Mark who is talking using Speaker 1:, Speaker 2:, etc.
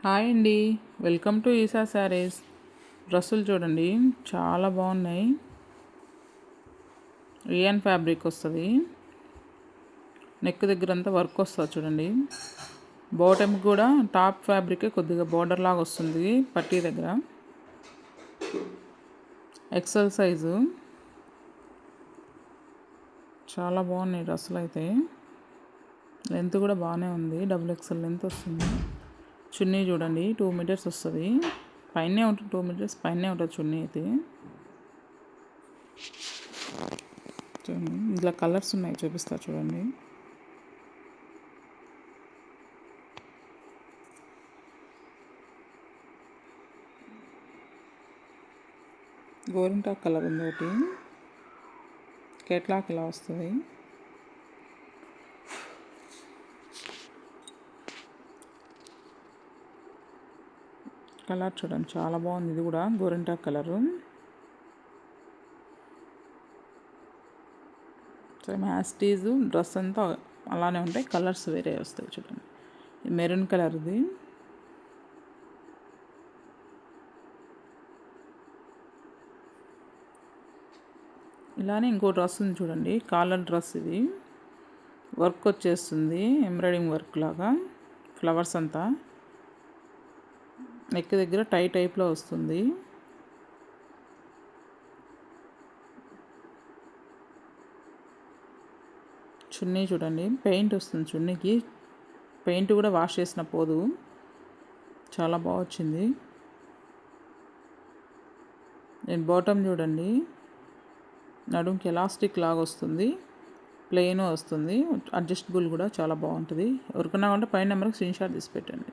Speaker 1: Hi అండి. Welcome to ఈసా శారీస్. డ్రెస్సులు చూడండి చాలా బాగున్నాయి. రియన్ ఫ్యాబ్రిక్ వస్తుంది. నెక్ దగ్గర అంతా వర్క్ వస్తుంది చూడండి. బాటమ్ కూడా టాప్ ఫ్యాబ్రికే కొద్దిగా బోర్డర్ లాగా వస్తుంది పట్టీ దగ్గర. XL size. చాలా బాగున్నాయి డ్రెస్సులు అయితే. లెంత్ కూడా బాగానే ఉంది. డబుల్ ఎక్సెల్ లెంత్ వస్తుంది. చున్నీ చూడండి 2 మీటర్స్ వస్తుంది. పైనే ఉంటుంది, 2 మీటర్స్ పైనే ఉంటుంది చున్నీ అయితే. చూడండి ఇందులో కలర్స్ ఉన్నాయి, చూపిస్తా చూడండి. గోరింటాక్ కలర్ ఉంది ఒకటి. కేట్లాక్ ఇలా వస్తుంది. కలర్ చూడండి చాలా బాగుంది. ఇది కూడా గోరింటాక్ కలరు. సేమ్ యాస్టీజ్ డ్రెస్ అంతా అలానే ఉంటాయి, కలర్స్ వేరే వస్తాయి చూడండి. ఇది మెరూన్ కలర్ది. ఇలానే ఇంకో డ్రెస్ ఉంది చూడండి, కాలర్ డ్రెస్. ఇది వర్క్ వచ్చేస్తుంది, ఎంబ్రాయిడింగ్ వర్క్ లాగా, ఫ్లవర్స్ అంతా. నెక్ దగ్గర టై టైప్లో వస్తుంది. చున్నీ చూడండి, పెయింట్ వస్తుంది చున్నీకి. పెయింట్ కూడా వాష్ చేసిన పోదు, చాలా బాగా వచ్చింది. నేను బాటమ్ చూడండి, నడుంకి ఎలాస్టిక్ లాగా వస్తుంది, ప్లెయిన్ వస్తుంది, అడ్జస్టబుల్ కూడా చాలా బాగుంటుంది. ఎవరికన్నా ఉంటే పైన నెంబర్కి స్క్రీన్ షాట్ తీసి పెట్టండి.